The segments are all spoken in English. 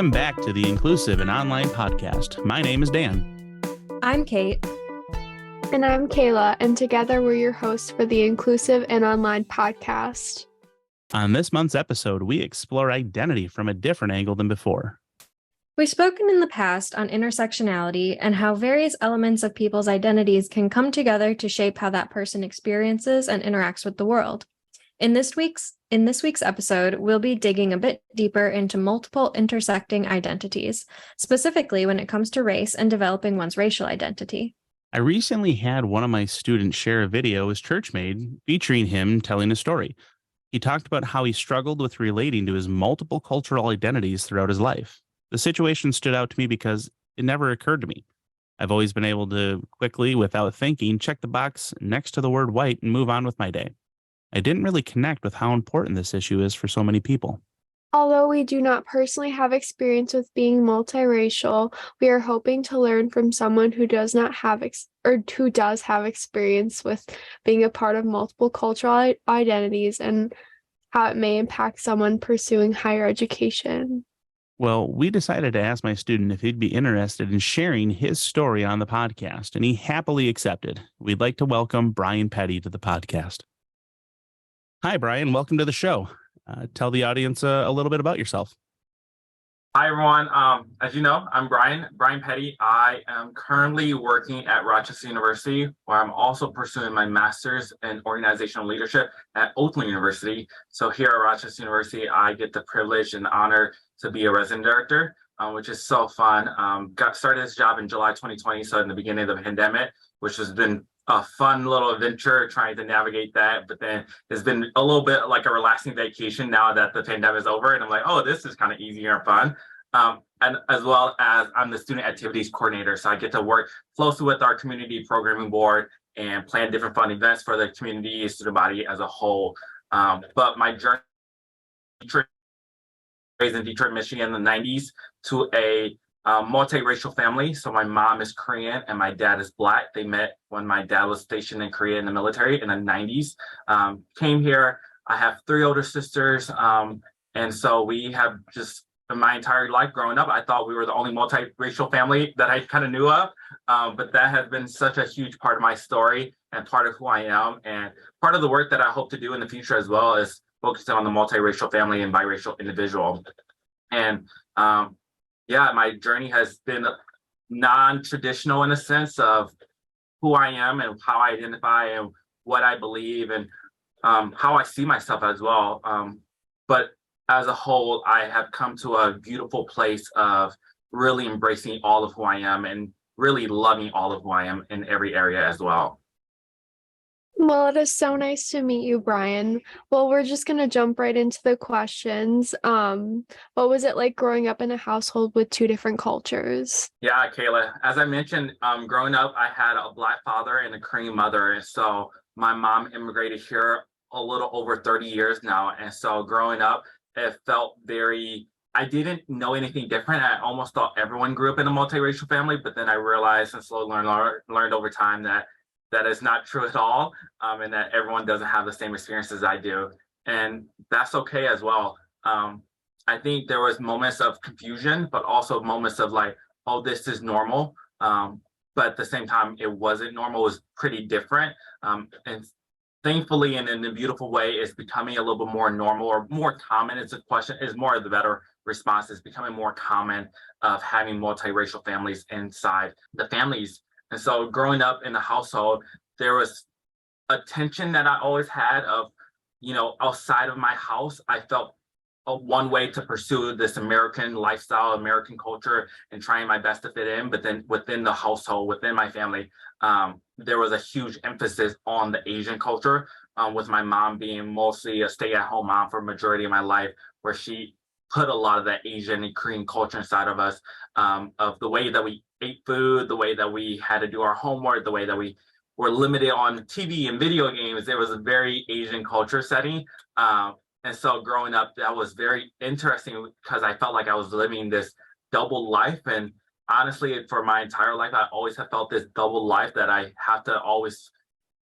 Welcome back to the Inclusive and Online Podcast. My name is Dan. I'm Kate. And I'm Kayla, and together we're your hosts for the Inclusive and Online Podcast. On this month's episode, we explore identity from a different angle than before. We've spoken in the past on intersectionality and how various elements of people's identities can come together to shape how that person experiences and interacts with the world. In this week's episode, we'll be digging a bit deeper into multiple intersecting identities, specifically when it comes to race and developing one's racial identity. I recently had one of my students share a video his church made featuring him telling a story. He talked about how he struggled with relating to his multiple cultural identities throughout his life. The situation stood out to me because it never occurred to me. I've always been able to quickly, without thinking, check the box next to the word white and move on with my day. I didn't really connect with how important this issue is for so many people. Although we do not personally have experience with being multiracial, we are hoping to learn from someone who does not have who does have experience with being a part of multiple cultural identities and how it may impact someone pursuing higher education. Well, we decided to ask my student if he'd be interested in sharing his story on the podcast, and he happily accepted. We'd like to welcome Brian Petty to the podcast. Hi, Brian. Welcome to the show. Tell the audience a little bit about yourself. Hi, everyone. As you know, I'm Brian Petty. I am currently working at Rochester University, where I'm also pursuing my master's in organizational leadership at Oakland University. So here at Rochester University, I get the privilege and honor to be a resident director, which is so fun. Got started this job in July 2020, so in the beginning of the pandemic, which has been a fun little adventure trying to navigate that, but then it's been a little bit like a relaxing vacation now that the pandemic is over, and I'm like, oh, this is kind of easier and fun. And as well as I'm the student activities coordinator, so I get to work closely with our community programming board and plan different fun events for the community, student body as a whole. But my journey, raised in Detroit, Michigan in the 90s to a multiracial family. So my mom is Korean and my dad is Black. They met when my dad was stationed in Korea in the military in the 90s. Came here. I have 3 older sisters. And so we have just, in my entire life growing up, I thought we were the only multiracial family that I kind of knew of. But that has been such a huge part of my story and part of who I am. And part of the work that I hope to do in the future as well is focusing on the multiracial family and biracial individual. And yeah, my journey has been non-traditional in a sense of who I am and how I identify and what I believe and how I see myself as well. But as a whole, I have come to a beautiful place of really embracing all of who I am and really loving all of who I am in every area as well. Well, it is so nice to meet you, Brian. Well, we're just going to jump right into the questions. What was it like growing up in a household with 2 different cultures? Yeah, Kayla, as I mentioned, growing up, I had a Black father and a Korean mother. And so my mom immigrated here a little over 30 years now. And so growing up, it felt I didn't know anything different. I almost thought everyone grew up in a multiracial family, but then I realized and slowly learned over time that is not true at all, and that everyone doesn't have the same experience as I do. And that's okay as well. I think there was moments of confusion, but also moments of like, oh, this is normal. But at the same time, it wasn't normal, it was pretty different. And thankfully, and in a beautiful way, it's becoming a little bit more normal or more common. It's more of the better response. It's becoming more common of having multiracial families inside the families. And so growing up in the household, there was a tension that I always had of, outside of my house, I felt one way to pursue this American lifestyle, American culture, and trying my best to fit in. But then within the household, within my family, there was a huge emphasis on the Asian culture, with my mom being mostly a stay-at-home mom for a majority of my life, where she put a lot of that Asian and Korean culture inside of us, of the way that we ate food, the way that we had to do our homework, the way that we were limited on TV and video games. There was a very Asian culture setting. And so growing up, that was very interesting because I felt like I was living this double life. And honestly, for my entire life, I always have felt this double life that I have to always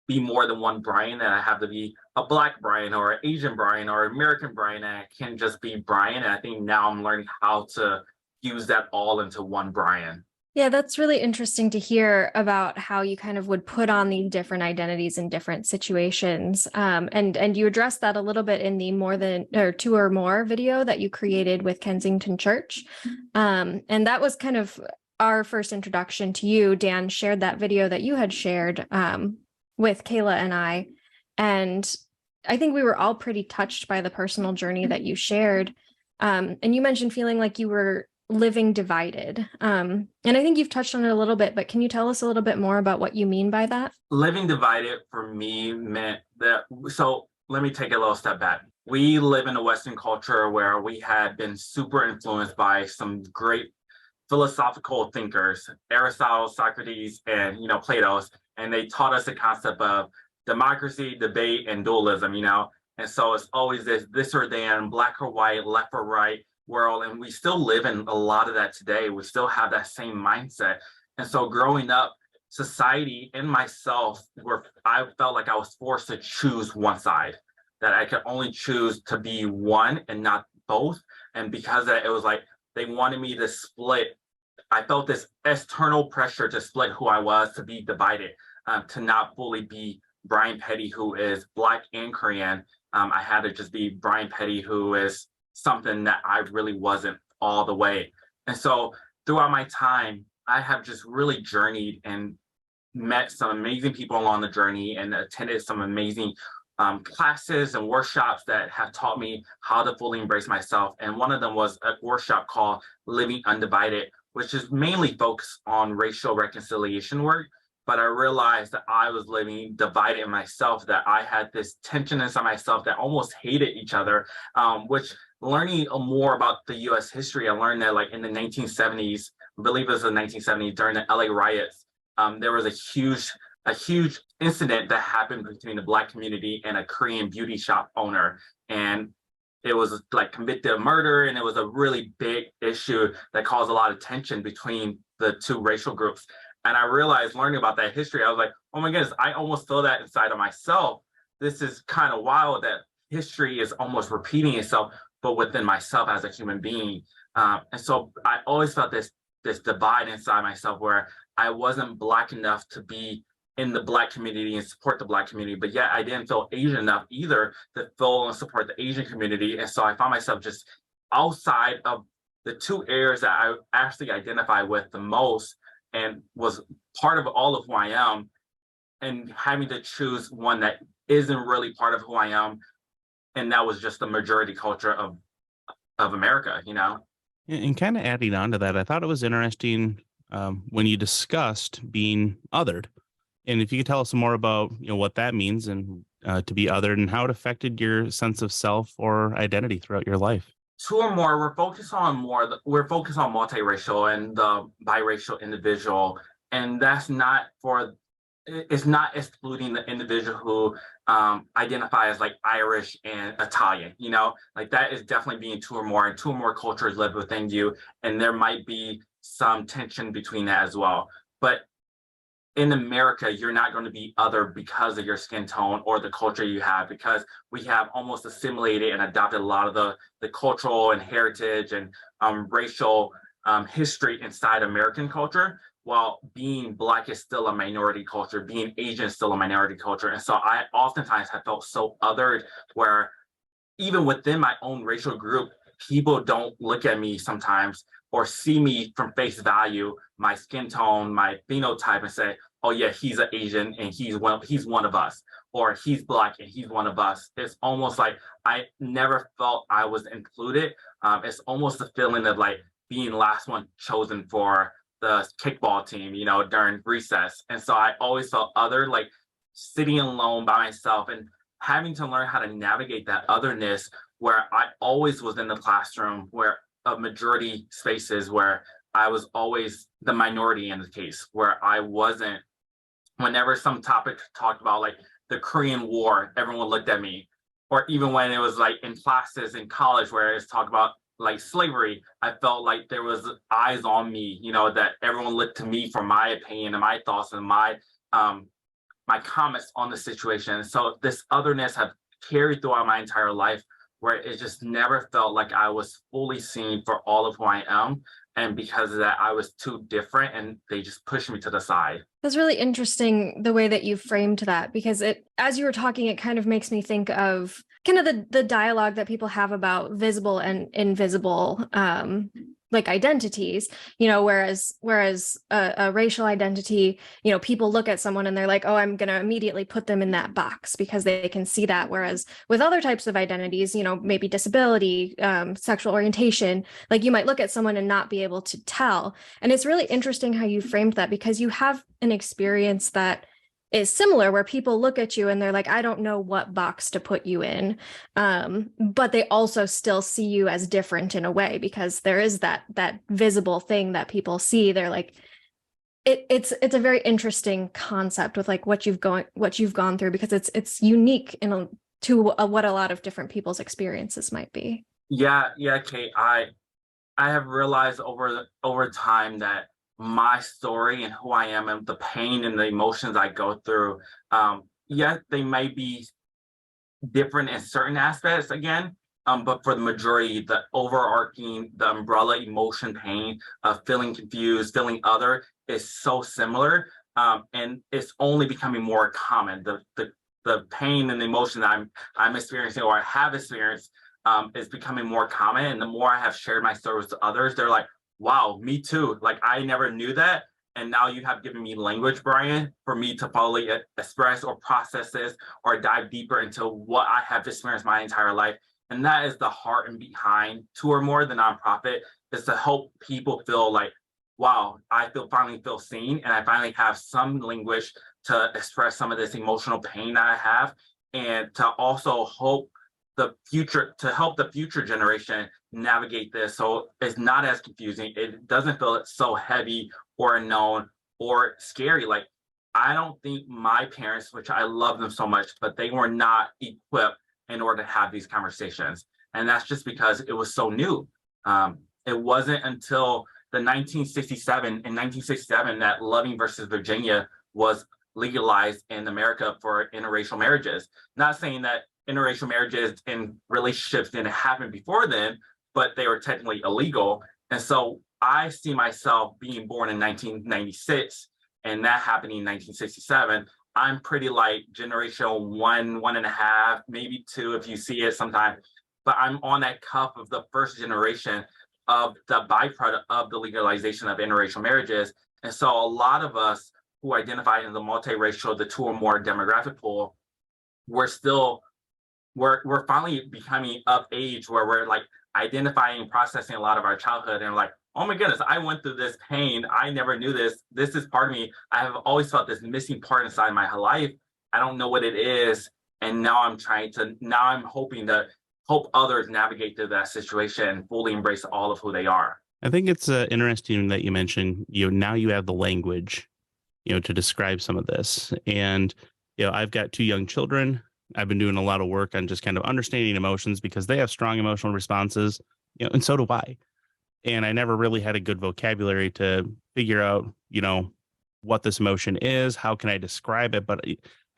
be more than one Brian, that I have to be a Black Brian or an Asian Brian or American Brian, and I can't just be Brian. And I think now I'm learning how to fuse that all into one Brian. Yeah, that's really interesting to hear about how you kind of would put on these different identities in different situations. And you addressed that a little bit in the more than or two or more video that you created with Kensington Church. And that was kind of our first introduction to you. Dan shared that video that you had shared with Kayla and I. And I think we were all pretty touched by the personal journey that you shared. And you mentioned feeling like you were living divided. And I think you've touched on it a little bit, but can you tell us a little bit more about what you mean by that? Living divided for me meant that, so let me take a little step back. We live in a Western culture where we had been super influenced by some great philosophical thinkers, Aristotle, Socrates, and, Plato's, and they taught us the concept of democracy, debate, and dualism, and so it's always this or that, black or white, left or right world, and we still live in a lot of that today. We still have that same mindset. And so growing up, society and myself I felt like I was forced to choose one side, that I could only choose to be one and not both. And because of that, it was like they wanted me to split. I felt this external pressure to split who I was, to be divided, to not fully be Brian Petty, who is Black and Korean. I had to just be Brian Petty, who is something that I really wasn't all the way. And so throughout my time, I have just really journeyed and met some amazing people along the journey and attended some amazing classes and workshops that have taught me how to fully embrace myself. And one of them was a workshop called Living Undivided, which is mainly focused on racial reconciliation work. But I realized that I was living divided in myself, that I had this tension inside myself that almost hated each other, which learning more about the US history, I learned that like in the 1970s, I believe it was the 1970s, during the LA riots, there was a huge incident that happened between the Black community and a Korean beauty shop owner. And it was like convicted of murder, and it was a really big issue that caused a lot of tension between the two racial groups. And I realized, learning about that history, I was like, oh my goodness, I almost feel that inside of myself. This is kind of wild that history is almost repeating itself, but within myself as a human being. And so I always felt this divide inside myself where I wasn't Black enough to be in the Black community and support the Black community, but yet I didn't feel Asian enough either to feel and support the Asian community. And so I found myself just outside of the two areas that I actually identify with the most and was part of all of who I am, and having to choose one that isn't really part of who I am. And that was just the majority culture of America, And kind of adding on to that, I thought it was interesting when you discussed being othered. And if you could tell us some more about what that means and to be othered and how it affected your sense of self or identity throughout your life. Two or more, we're focused on multiracial and the biracial individual. And that's it's not excluding the individual who identify as like Irish and Italian, like that is definitely being two or more, and two or more cultures live within you. And there might be some tension between that as well. But in America, you're not going to be other because of your skin tone or the culture you have, because we have almost assimilated and adopted a lot of the cultural and heritage and racial history inside American culture, while being Black is still a minority culture, being Asian is still a minority culture. And so I oftentimes have felt so othered, where even within my own racial group, people don't look at me sometimes or see me from face value, my skin tone, my phenotype, and say, oh yeah, he's an Asian and he's one of us, or he's Black and he's one of us. It's almost like I never felt I was included. It's almost a feeling of like being last one chosen for the kickball team, during recess. And so I always felt other, like sitting alone by myself and having to learn how to navigate that otherness, where I always was in the classroom, where of majority spaces where I was always the minority in the case, where I wasn't, whenever some topic talked about like the Korean War, everyone looked at me. Or even when it was like in classes in college where it's talked about like slavery, I felt like there was eyes on me, that everyone looked to me for my opinion and my thoughts and my comments on the situation. So this otherness have carried throughout my entire life, where it just never felt like I was fully seen for all of who I am. And because of that, I was too different and they just pushed me to the side. That's really interesting the way that you framed that, because it, as you were talking, it kind of makes me think of kind of the dialogue that people have about visible and invisible like identities, whereas a racial identity, people look at someone and they're like, oh, I'm going to immediately put them in that box because they can see that. Whereas with other types of identities, maybe disability, sexual orientation, like you might look at someone and not be able to tell. And it's really interesting how you framed that, because you have an experience that is similar, where people look at you and they're like, I don't know what box to put you in. But they also still see you as different in a way, because there is that visible thing that people see. They're like, it's a very interesting concept with like what you've gone through, because it's unique to what a lot of different people's experiences might be. Yeah, Kate. I have realized over time that my story and who I am and the pain and the emotions I go through, yes, they may be different in certain aspects again, but for the majority, the overarching, the umbrella emotion, pain of feeling confused, feeling other is so similar, and it's only becoming more common. The pain and the emotion that I'm experiencing, or I have experienced, is becoming more common. And the more I have shared my stories to others, they're like, wow, me too. Like, I never knew that. And now you have given me language, Brian, for me to fully express or process this or dive deeper into what I have experienced my entire life. And that is the heart and behind Two or More, the nonprofit, is to help people feel like, wow, finally feel seen. And I finally have some language to express some of this emotional pain that I have. And to also help the future generation navigate this, so it's not as confusing. It doesn't feel so heavy or unknown or scary. Like, I don't think my parents, which I love them so much, but they were not equipped in order to have these conversations. And that's just because it was so new. It wasn't until the 1967 that Loving versus Virginia was legalized in America for interracial marriages. Not saying that interracial marriages and relationships didn't happen before then, but they were technically illegal. And so I see myself being born in 1996 and that happening in 1967. I'm pretty like generation one and a half, maybe two if you see it sometime, but I'm on that cuff of the first generation of the byproduct of the legalization of interracial marriages. And so a lot of us who identify in the multiracial, the two or more demographic pool, we're finally becoming of age where we're like identifying and processing a lot of our childhood, and like, oh my goodness, I went through this pain. I never knew this. This is part of me. I have always felt this missing part inside my life. I don't know what it is. And now I'm hoping to help others navigate through that situation and fully embrace all of who they are. I think it's interesting that you mentioned, now you have the language, to describe some of this. And, I've got 2 young children. I've been doing a lot of work on just kind of understanding emotions because they have strong emotional responses, and so do I. And I never really had a good vocabulary to figure out, what this emotion is, how can I describe it? But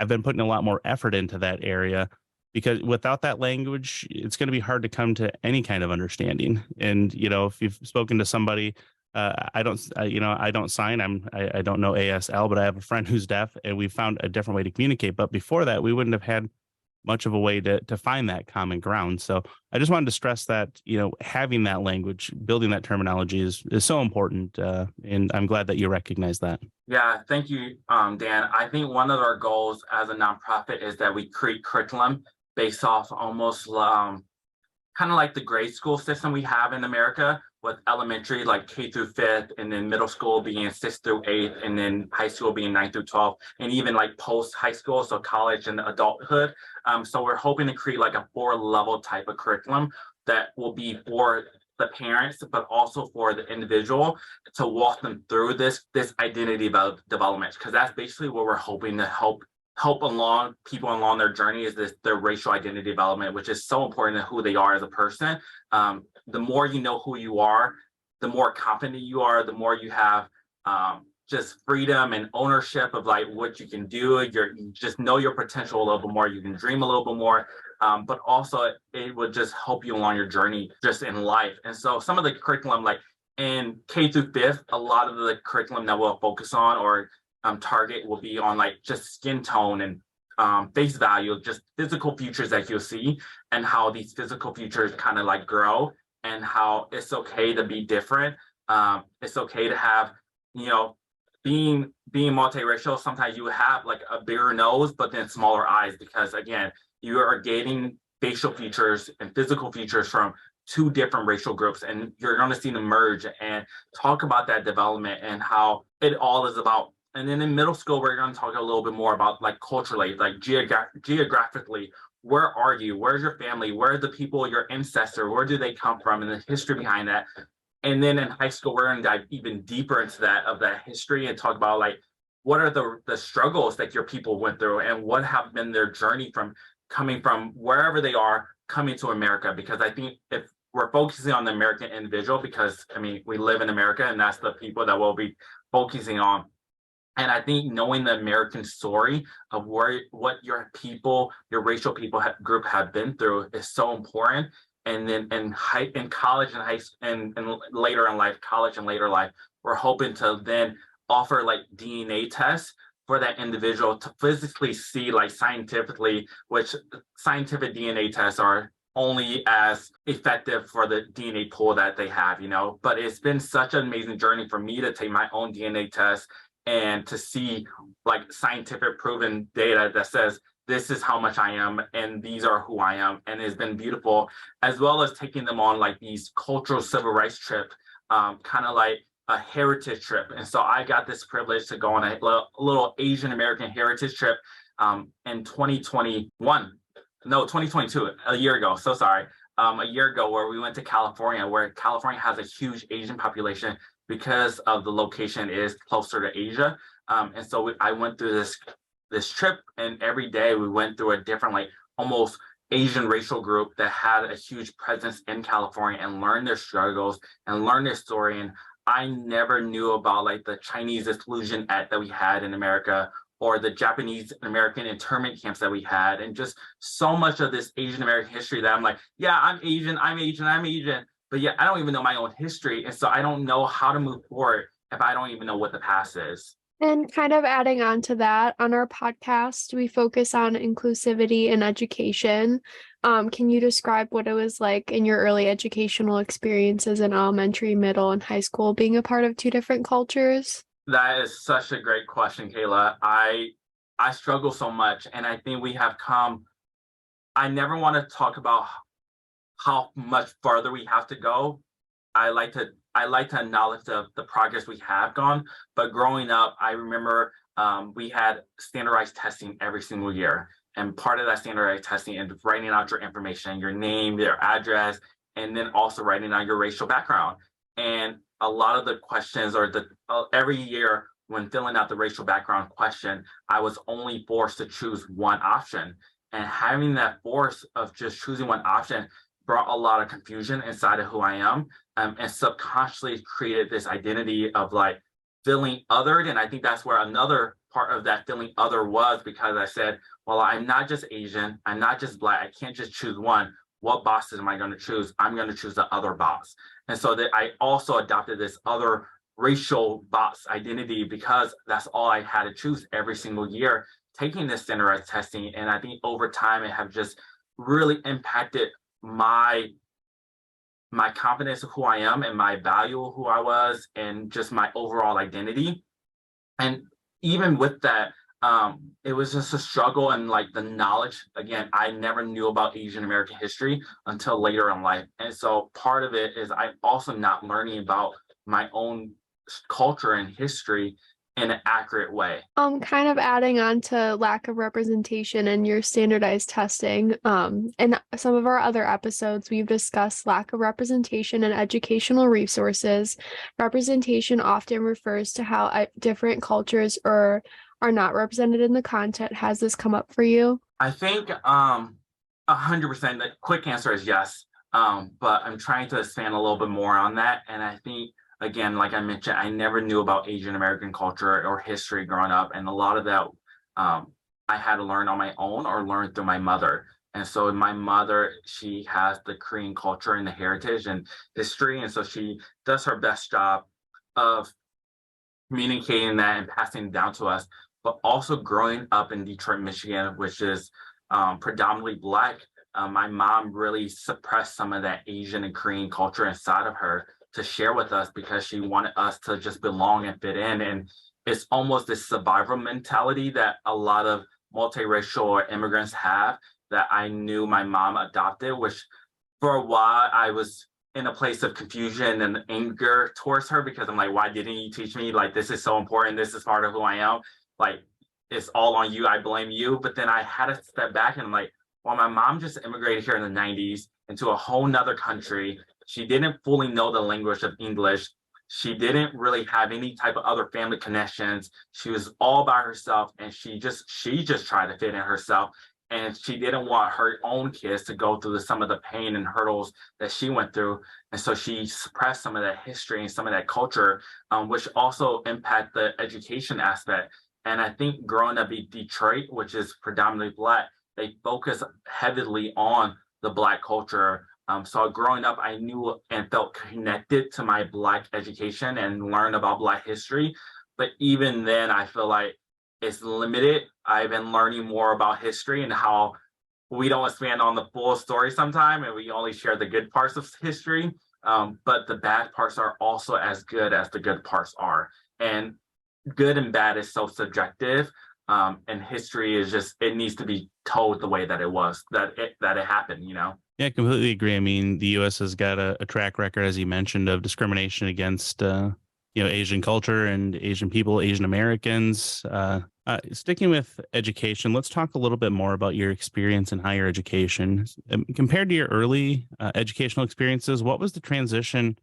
I've been putting a lot more effort into that area, because without that language, it's going to be hard to come to any kind of understanding. And, if you've spoken to somebody, I don't sign. I don't know ASL, but I have a friend who's deaf, and we found a different way to communicate. But before that, we wouldn't have had much of a way to find that common ground. So I just wanted to stress that, having that language, building that terminology is so important. And I'm glad that you recognize that. Yeah, thank you, Dan. I think one of our goals as a nonprofit is that we create curriculum based off almost kind of like the grade school system we have in America, with elementary like K through 5th, and then middle school being 6th through 8th, and then high school being 9th through 12th, and even like post high school, so college and adulthood. So we're hoping to create like a 4-level type of curriculum that will be for the parents, but also for the individual, to walk them through this identity development, because that's basically what we're hoping to help along people along their journey, is their racial identity development, which is so important to who they are as a person. The more you know who you are, the more confident you are, the more you have just freedom and ownership of like what you can do. You just know your potential a little bit more. You can dream a little bit more, but also it would just help you along your journey just in life. And so some of the curriculum, like in K through fifth, a lot of the curriculum that we'll focus on or target will be on like just skin tone and face value, just physical features that you'll see, and how these physical features kind of like grow, and how it's okay to be different. It's okay to have, you know, being multiracial. Sometimes you have like a bigger nose, but then smaller eyes, because again, you are getting facial features and physical features from two different racial groups, and you're going to see them merge and talk about that development and how it all is about. And then in middle school, we're going to talk a little bit more about like culturally, like geographically, where are you? Where's your family? Where are the people, your ancestors? Where do they come from? And the history behind that. And then in high school, we're going to dive even deeper into that history and talk about like what are the struggles that your people went through, and what have been their journey from coming from wherever they are coming to America. Because I think if we're focusing on the American individual, because I mean, we live in America and that's the people that we'll be focusing on. And I think knowing the American story of what your people, your racial people group have been through is so important. And then in college and and later in life, college and later life, we're hoping to then offer like DNA tests for that individual to physically see, like scientifically, which scientific DNA tests are only as effective for the DNA pool that they have, you know. But it's been such an amazing journey for me to take my own DNA test and to see like scientific proven data that says this is how much I am and these are who I am. And it's been beautiful, as well as taking them on like these cultural civil rights trip, kind of like a heritage trip. And so I got this privilege to go on a little Asian American heritage trip in 2022, a year ago. So sorry. A year ago, where we went to California, where California has a huge Asian population because of the location is closer to Asia. And so I went through this trip, and every day we went through a different, like almost Asian racial group that had a huge presence in California, and learned their struggles and learned their story. And I never knew about like the Chinese exclusion act that we had in America, or the Japanese American internment camps that we had, and just so much of this Asian American history that I'm like, yeah, I'm Asian. But yeah, I don't even know my own history. And so I don't know how to move forward if I don't even know what the past is. And kind of adding on to that, on our podcast, we focus on inclusivity in education. Can you describe what it was like in your early educational experiences in elementary, middle, and high school, being a part of two different cultures? That is such a great question, Kayla. I struggle so much, and I think we have come. I never want to talk about how much farther we have to go. I like to acknowledge the progress we have gone. But growing up, I remember we had standardized testing every single year. And part of that standardized testing is writing out your information, your name, your address, and then also writing out your racial background. And a lot of the questions, or every year when filling out the racial background question, I was only forced to choose one option. And having that force of just choosing one option brought a lot of confusion inside of who I am, and subconsciously created this identity of like feeling othered. And I think that's where another part of that feeling other was, because I said, well, I'm not just Asian, I'm not just Black, I can't just choose one. What bosses am I going to choose? I'm going to choose the other boss. And so that I also adopted this other racial boss identity, because that's all I had to choose every single year, taking this standardized testing. And I think over time it have just really impacted my confidence of who I am, and my value of who I was, and just my overall identity. And even with that, it was just a struggle, and like the knowledge, again, I never knew about Asian American history until later in life. And so part of it is I'm also not learning about my own culture and history in an accurate way. Kind of adding on to lack of representation in your standardized testing. In some of our other episodes, we've discussed lack of representation in educational resources. Representation often refers to how different cultures are not represented in the content. Has this come up for you? I think 100%. The quick answer is yes. But I'm trying to expand a little bit more on that. And I think, again, like I mentioned, I never knew about Asian American culture or history growing up. And a lot of that I had to learn on my own or learn through my mother. And so my mother, she has the Korean culture and the heritage and history. And so she does her best job of communicating that and passing it down to us. But also growing up in Detroit, Michigan, which is predominantly Black, my mom really suppressed some of that Asian and Korean culture inside of her to share with us because she wanted us to just belong and fit in. And it's almost this survival mentality that a lot of multiracial or immigrants have that I knew my mom adopted, which for a while I was in a place of confusion and anger towards her because I'm like, why didn't you teach me? Like, this is so important. This is part of who I am. Like, it's all on you. I blame you. But then I had to step back and I'm like, well, my mom just immigrated here in the 90s into a whole nother country. She didn't fully know the language of English. She didn't really have any type of other family connections. She was all by herself and she just tried to fit in herself. And she didn't want her own kids to go through some of the pain and hurdles that she went through. And so she suppressed some of that history and some of that culture, which also impact the education aspect. And I think growing up in Detroit, which is predominantly Black, they focus heavily on the Black culture. So growing up, I knew and felt connected to my Black education and learned about Black history. But even then, I feel like it's limited. I've been learning more about history and how we don't expand on the full story sometime, and we only share the good parts of history. But the bad parts are also as good as the good parts are. And good and bad is so subjective. And history is just, it needs to be told the way that it was, that it happened, you know? Yeah, I completely agree. I mean, the U.S. has got a track record, as you mentioned, of discrimination against, Asian culture and Asian people, Asian Americans. Sticking with education, let's talk a little bit more about your experience in higher education. Compared to your early educational experiences, what was the transition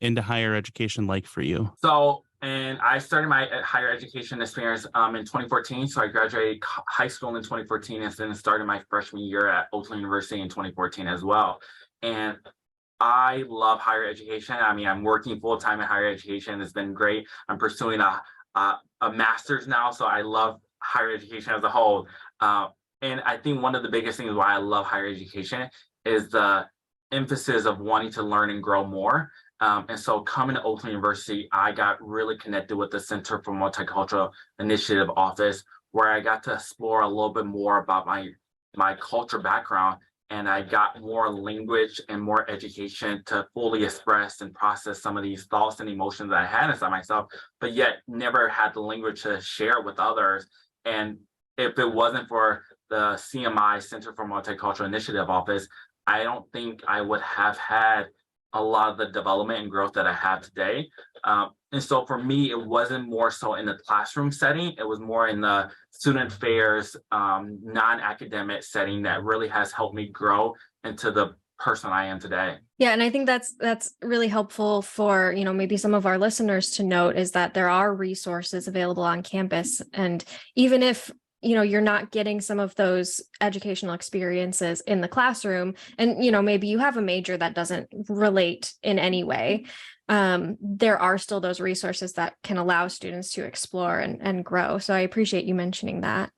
into higher education like for you? So, and I started my higher education experience in 2014. So I graduated high school in 2014 and then started my freshman year at Oakland University in 2014 as well. And I love higher education. I mean, I'm working full time in higher education. It's been great. I'm pursuing a master's now, so I love higher education as a whole. And I think one of the biggest things why I love higher education is the emphasis of wanting to learn and grow more. And so coming to Oakland University, I got really connected with the Center for Multicultural Initiative office, where I got to explore a little bit more about my culture background. And I got more language and more education to fully express and process some of these thoughts and emotions that I had inside myself, but yet never had the language to share with others. And if it wasn't for the CMI, Center for Multicultural Initiative office, I don't think I would have had a lot of the development and growth that I have today. And so for me, it wasn't more so in the classroom setting. It was more in the student affairs, non-academic setting that really has helped me grow into the person I am today. Yeah, and I think that's really helpful for, maybe some of our listeners to note is that there are resources available on campus. And even if you're not getting some of those educational experiences in the classroom, and maybe you have a major that doesn't relate in any way, there are still those resources that can allow students to explore and grow. So I appreciate you mentioning that.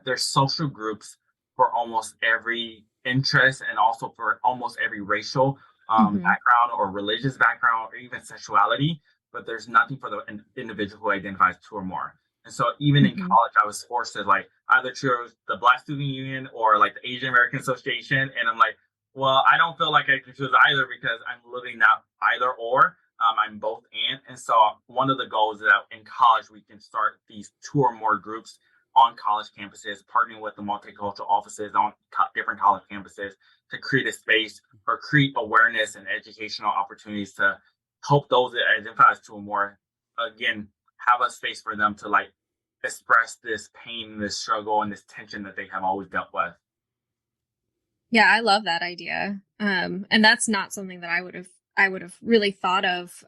There's social groups for almost every interest and also for almost every racial background or religious background or even sexuality, but there's nothing for the individual who identifies two or more. And so even in college, I was forced to either choose the Black Student Union or the Asian American Association. And I'm like, well, I don't feel like I can choose either because I'm living not either or. I'm both and so one of the goals is that in college, we can start these two or more groups on college campuses, partnering with the multicultural offices on different college campuses to create a space or create awareness and educational opportunities to help those that identify as two or more, again, have a space for them to express this pain, this struggle, and this tension that they have always dealt with. Yeah, I love that idea. And that's not something that I would have really thought of.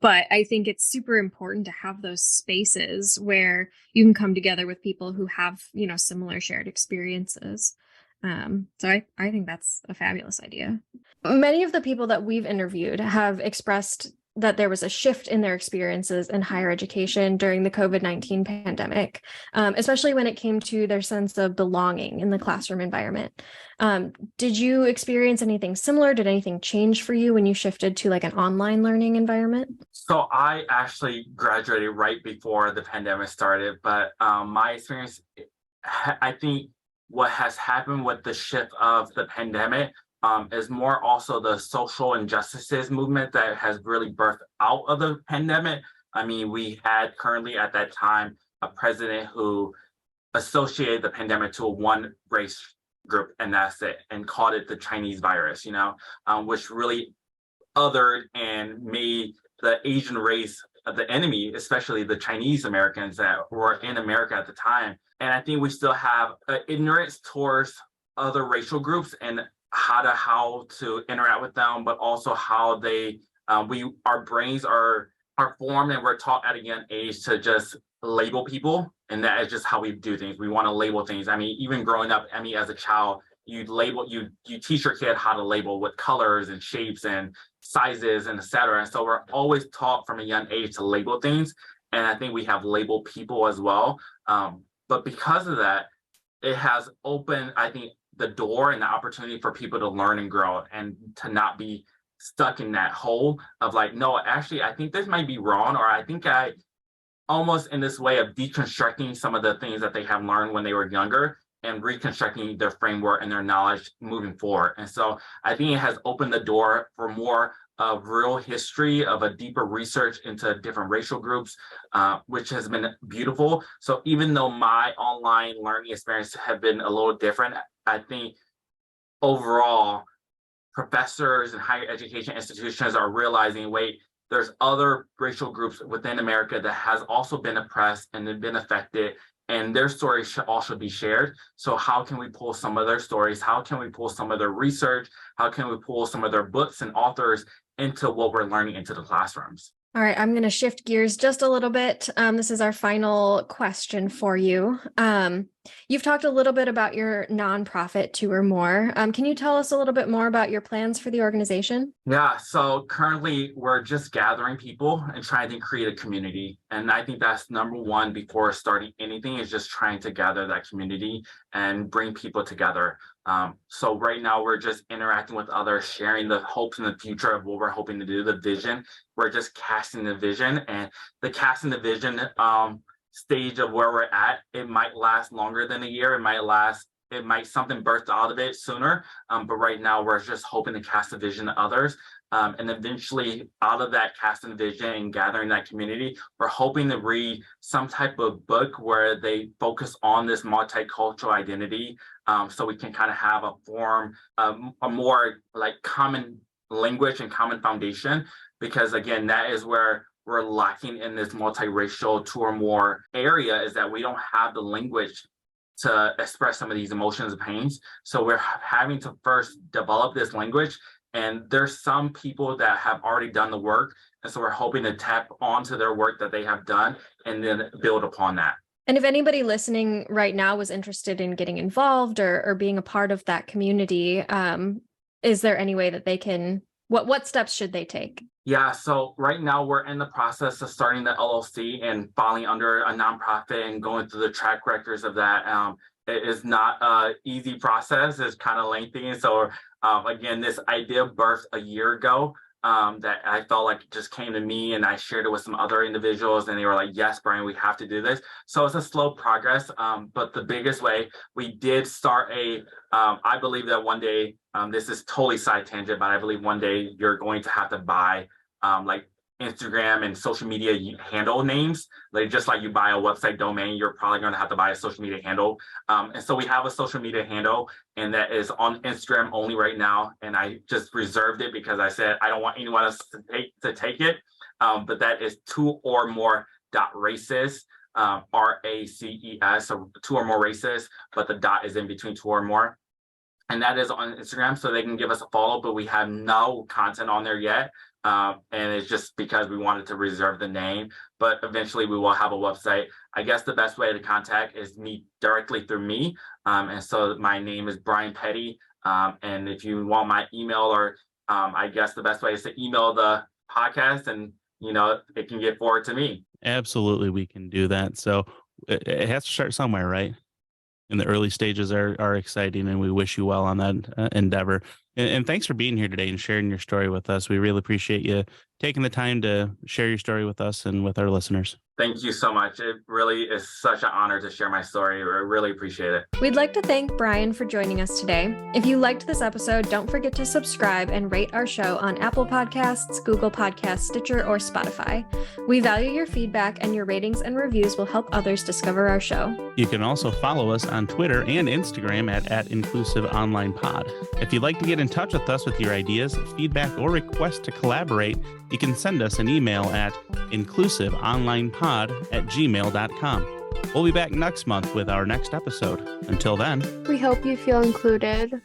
But I think it's super important to have those spaces where you can come together with people who have, similar shared experiences. So I think that's a fabulous idea. Many of the people that we've interviewed have expressed that there was a shift in their experiences in higher education during the COVID-19 pandemic, especially when it came to their sense of belonging in the classroom environment. Did you experience anything similar? Did anything change for you when you shifted to like an online learning environment? So I actually graduated right before the pandemic started, but my experience, I think what has happened with the shift of the pandemic is more also the social injustices movement that has really birthed out of the pandemic. I mean, we had currently at that time a president who associated the pandemic to a one race group, and that's it, and called it the Chinese virus, which really othered and made the Asian race the enemy, especially the Chinese Americans that were in America at the time. And I think we still have ignorance towards other racial groups and how to interact with them, but also how they our brains are formed and we're taught at a young age to just label people, and that is just how we do things. We want to label things. I mean, even growing up, I mean, as a child, you teach your kid how to label with colors and shapes and sizes and etc. And so we're always taught from a young age to label things, and I think we have labeled people as well. But because of that, it has opened, I think, the door and the opportunity for people to learn and grow and to not be stuck in that hole of like, no, actually, I think this might be wrong, or I think I almost in this way of deconstructing some of the things that they have learned when they were younger and reconstructing their framework and their knowledge moving forward. And so I think it has opened the door for more of real history, of a deeper research into different racial groups, which has been beautiful. So even though my online learning experience have been a little different, I think overall professors and higher education institutions are realizing, wait, there's other racial groups within America that has also been oppressed and have been affected, and their stories should also be shared. So how can we pull some of their stories? How can we pull some of their research? How can we pull some of their books and authors into what we're learning into the classrooms? All right, I'm going to shift gears just a little bit. This is our final question for you. You've talked a little bit about your nonprofit, Two or More. Can you tell us a little bit more about your plans for the organization? Yeah, so currently we're just gathering people and trying to create a community. And I think that's number one before starting anything, is just trying to gather that community and bring people together. So right now we're just interacting with others, sharing the hopes in the future of what we're hoping to do, the vision. We're just casting the vision, and the casting the vision stage of where we're at, it might last longer than a year. It might something burst out of it sooner. But right now we're just hoping to cast a vision to others. And eventually out of that casting vision and gathering that community, we're hoping to read some type of book where they focus on this multicultural identity. So we can kind of have a form, a more like common language and common foundation, because again, that is where we're lacking in this multiracial Two or More area, is that we don't have the language to express some of these emotions and pains. So we're having to first develop this language. And there's some people that have already done the work. And so we're hoping to tap onto their work that they have done and then build upon that. And if anybody listening right now was interested in getting involved or being a part of that community, is there any way that they can, what steps should they take? Yeah, so right now we're in the process of starting the LLC and filing under a nonprofit and going through the track records of that. It is not an easy process. It's kind of lengthy. And so again, this idea birthed a year ago that I felt like it just came to me, and I shared it with some other individuals, and they were like, yes, Brian, we have to do this. So it's a slow progress. But the biggest way, we did start I believe that one day, this is totally side tangent, but I believe one day you're going to have to buy like Instagram and social media handle names. Like just like you buy a website domain, you're probably going to have to buy a social media handle. And so we have a social media handle, and that is on Instagram only right now. And I just reserved it because I said I don't want anyone else to take it. But that is Two or More .races, RACES, so Two or More Races, but the dot is in between Two or More. And that is on Instagram, so they can give us a follow, but we have no content on there yet. And it's just because we wanted to reserve the name, but eventually we will have a website. I guess the best way to contact is me directly through me. And so my name is Brian Petty. And if you want my email, or I guess the best way is to email the podcast, and it can get forward to me. Absolutely, we can do that. So it has to start somewhere, right? And the early stages are exciting, and we wish you well on that endeavor. And thanks for being here today and sharing your story with us. We really appreciate you taking the time to share your story with us and with our listeners. Thank you so much. It really is such an honor to share my story. I really appreciate it. We'd like to thank Brian for joining us today. If you liked this episode, don't forget to subscribe and rate our show on Apple Podcasts, Google Podcasts, Stitcher, or Spotify. We value your feedback, and your ratings and reviews will help others discover our show. You can also follow us on Twitter and Instagram at Inclusive Online Pod. If you'd like to get in touch with us with your ideas, feedback, or requests to collaborate, you can send us an email at inclusiveonlinepod@gmail.com. We'll be back next month with our next episode. Until then, We hope you feel included.